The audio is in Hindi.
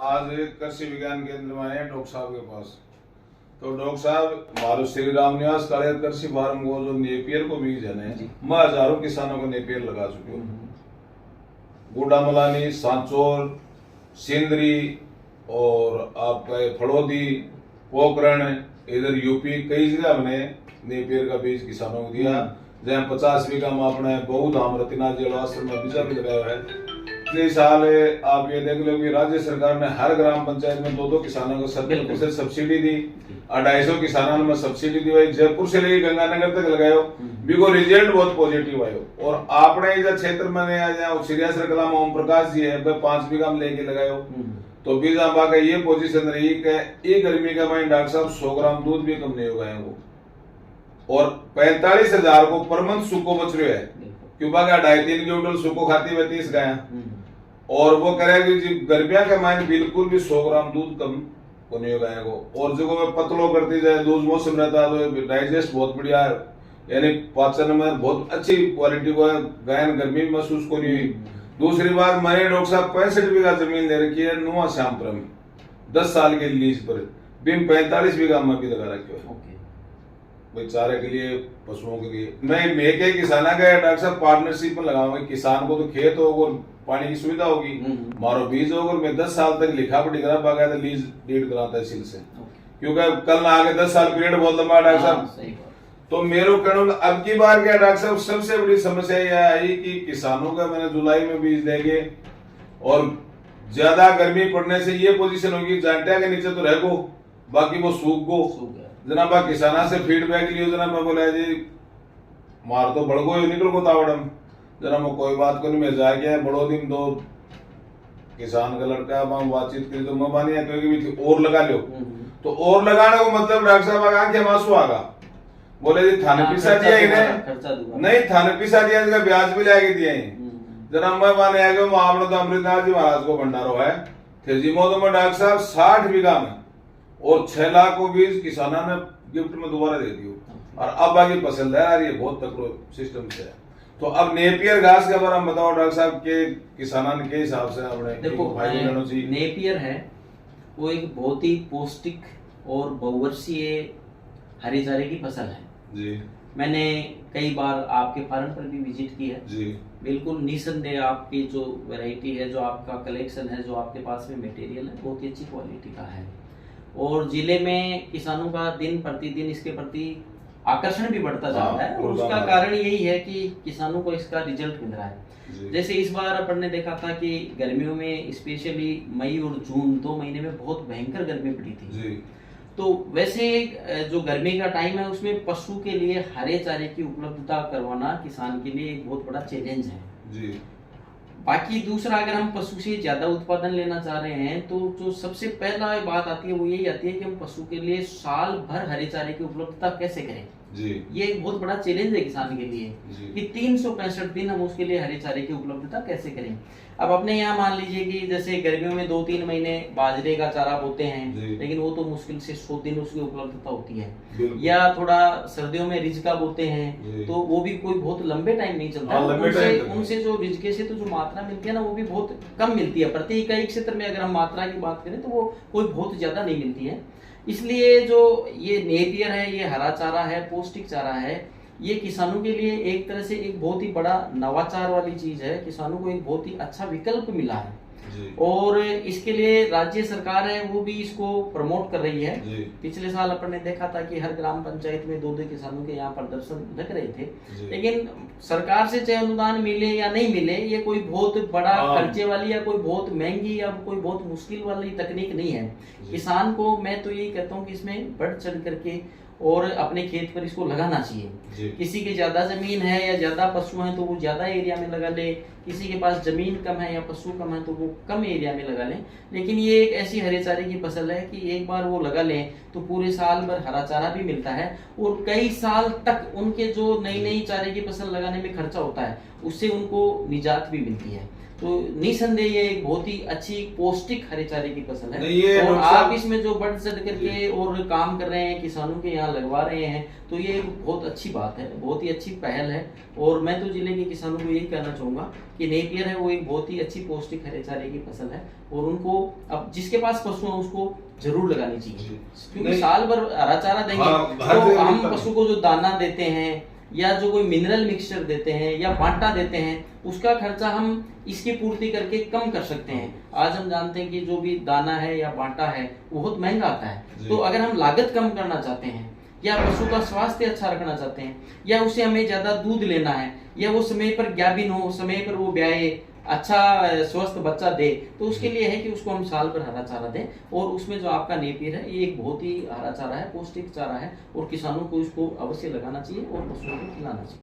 आज कृषि विज्ञान केंद्र में आए डॉक्टर साहब के पास। तो डॉक्टर साहब मारो श्री राम निवास काले कृषि फार्म को जो नेपियर को बीज है मैं हजारों किसानों को नेपियर लगा चुके हूँ। गुडामलानी, सांचौर, सिंदरी और आपका फड़ौदी, पोखरण, इधर यूपी कई जगह हमने नेपियर का बीज किसानों को दिया। जहाँ 50 बीघा में अपने बहुत धाम रतिनाथ जी आश्रम में बीजा भी लगाया है। पिछले साल आप ये देख लो कि राज्य सरकार ने हर ग्राम पंचायत में 2-2 किसानों को 70% सब्सिडी दी, 250 किसानों में सब्सिडी दी। भाई जयपुर से लेकर गंगानगर तक लगायो, बिको रिजल्ट बहुत पॉजिटिव आयो। और आपने इधर क्षेत्र में सीरिया सर्कल में ओम प्रकाश जी है 5 बीघा में लेके लगायो। तो बीजा का ये पोजीशन रही कि एक गर्मी का मैं डॉक्टर साहब 100 ग्राम दूध भी कम नहीं होगा वो, और 45,000 को पर मंथ सुको बच रहे है क्योंकि 2.5-3 क्विंटल सुको खाती है 30 गाय। और वो करेगी जी गर्मिया के मायने बिल्कुल भी 100 ग्राम दूध कम को नहीं होगा को। और जो पतलो करती जाए दूध मौसम रहता है तो डाइजेस्ट बहुत बढ़िया है, यानी पाचन में बहुत अच्छी क्वालिटी को गाय गर्मी में महसूस को नहीं हुई। दूसरी बात मैंने डॉक्टर साहब 65 बीघा जमीन दे रखी है नुआ श्यामपुर में 10 साल के लीज पर, बिन 45 बीघा में भी लगा रखे हुए भाई चारे के लिए, पशुओं के लिए। मैं मेके किसाना का डॉक्टर साहब पार्टनरशिप में लगाऊंगा। किसान को तो खेत होगा और पानी की सुविधा होगी, मारो बीज होगा। मैं 10 साल तक लिखा पढ़ी करा पागा तो लीज डेट करा तहसील से, क्योंकि कल ना आगे 10 साल पीरियड बहुत लंबा डॉक्टर साहब। तो मेरे कहना अब की बार क्या डॉक्टर साहब सबसे बड़ी समस्या यह आई कि किसानों का मैंने जुलाई में बीज देंगे और ज्यादा गर्मी पड़ने से ये पोजीशन होगी जांटिया के नीचे तो रह गो, बाकी वो सूख गो। जनाब किसाना से फीडबैक लियो, जनाब मैं बोला जी मार तो बढ़ गो निकल गो तावड़म, जनाब कोई बात को नहीं मैं जा गया बड़ो दिन 2 किसान का लड़का बातचीत करी तो मैं मानी क्योंकि और लगा लो। तो और लगाने को मतलब डॉक्टर साहब आगे मासू आगा, बोले जी थाने पिसा दिया इन्हें नहीं, थाने पिसा दिया इसका ब्याज भी लाके दिया जनाब मैं माने आ गया आपने तो अमृतनाथ जी महाराज को भंडारो है थे जी मो तो मैं डॉक्टर साहब 60 बीघा में और 6 लाख को बीज किसानों ने गिफ्ट में दोबारा दे दियो। और अब आगे पसंद है यार ये बहुत तकड़ो सिस्टम से है। तो अब नेपियर घास के बारे में बताओ डॉक्टर साहब के किसानों के हिसाब से अपने देखो नेपियर है वो एक बहुत ही पौष्टिक और बहुवर्षीय हरे चारे की फसल है जी। मैंने कई बार आपके फार्म पर भी विजिट की है जी। बिल्कुल निसंदेह आपकी जो वैरायटी है, जो आपका कलेक्शन है, जो आपके पास में मटेरियल है बहुत ही अच्छी क्वालिटी का है। और जिले में किसानों का दिन प्रतिदिन इसके प्रति आकर्षण भी बढ़ता जा रहा है और उसका कारण यही है कि किसानों को इसका रिजल्ट मिल रहा है। जैसे इस बार अपन ने देखा था कि गर्मियों में स्पेशली मई और जून 2 महीने में बहुत भयंकर गर्मी पड़ी थी जी। तो वैसे जो गर्मी का टाइम है उसमें पशु के लिए हरे चारे की उपलब्धता करवाना किसान के लिए एक बहुत बड़ा चैलेंज है जी। बाकी दूसरा अगर हम पशु से ज्यादा उत्पादन लेना चाह रहे हैं तो जो सबसे पहला बात आती है वो यही आती है कि हम पशु के लिए साल भर हरे चारे की उपलब्धता कैसे करें जी। ये एक बहुत बड़ा चैलेंज है किसान के लिए कि 365 दिन हम उसके लिए हरे चारे की उपलब्धता कैसे करें। अब अपने यहाँ मान लीजिए कि जैसे गर्मियों में 2-3 महीने बाजरे का चारा बोते हैं लेकिन वो तो मुश्किल से 100 दिन उसकी उपलब्धता होती है, या थोड़ा सर्दियों में रिज का बोते हैं तो वो भी कोई बहुत लंबे टाइम नहीं चलता है। उनसे जो रिजके से तो जो मात्रा मिलती है ना वो भी बहुत कम मिलती है। प्रति इकाई क्षेत्र में अगर हम मात्रा की बात करें तो वो कोई बहुत ज्यादा नहीं मिलती है। इसलिए जो ये नेपियर है, ये हरा चारा है, पौष्टिक चारा है, ये किसानों के लिए एक तरह से एक बहुत ही बड़ा नवाचार वाली चीज है। किसानों को एक बहुत ही अच्छा विकल्प मिला है और इसके लिए राज्य सरकार है वो भी इसको प्रमोट कर रही है। पिछले साल अपन ने देखा था कि हर ग्राम पंचायत में 2-2 किसानों के यहाँ प्रदर्शन लग रहे थे, लेकिन सरकार से चाहे अनुदान मिले या नहीं मिले ये कोई बहुत बड़ा खर्चे वाली या कोई बहुत महंगी या कोई बहुत मुश्किल वाली तकनीक नहीं है। किसान को मैं तो यही कहता हूँ कि इसमें बढ़ चढ़ करके और अपने खेत पर इसको लगाना चाहिए। किसी की ज्यादा जमीन है या ज्यादा पशु हैं तो वो ज्यादा एरिया में लगा ले, किसी के पास जमीन कम है या पशु कम है तो वो कम एरिया में लगा लें। लेकिन ये एक ऐसी हरे चारे की फसल है कि एक बार वो लगा लें तो पूरे साल भर हरा चारा भी मिलता है और कई साल तक उनके जो नई नई चारे की फसल लगाने में खर्चा होता है उससे उनको निजात भी मिलती है। तो निसंदेह ये एक बहुत ही अच्छी पौष्टिक हरे चारे की फसल है। नहीं, ये और डॉक्टर आप साहब- इसमें जो बढ़ चढ़ करके और काम कर रहे हैं, किसानों के यहाँ लगवा रहे हैं, तो ये एक बहुत अच्छी बात है, बहुत ही अच्छी पहल है। और मैं तो जिले के किसानों को यही कहना चाहूंगा कि नेपियर है वो एक बहुत ही अच्छी पौष्टिक हरे चारे की फसल है, और उनको अब जिसके पास पशु है उसको जरूर लगानी चाहिए, क्योंकि नहीं। साल भर हरा चारा देंगे हर तो जगह हम मिलता है। पशु को जो दाना देते हैं या जो कोई मिनरल मिक्सचर देते हैं या बांटा देते हैं, उसका खर्चा हम इसकी पूर्ति करके कम कर सकते हैं। आज हम जानते हैं कि जो भी दाना है या बांटा है वो बहुत महंगा आता है। तो अगर हम लागत कम करना चाहते हैं या पशु का स्वास्थ्य अच्छा रखना चाहते हैं या उसे हमें ज्यादा दूध लेना है या वो समय पर गाभिन हो, समय पर वो ब्याए, अच्छा स्वस्थ बच्चा दे, तो उसके लिए है कि उसको हम साल भर हरा चारा दें। और उसमें जो आपका नेपियर है ये एक बहुत ही हरा चारा है, पौष्टिक चारा है, और किसानों को इसको अवश्य लगाना चाहिए और पशुओं को खिलाना चाहिए।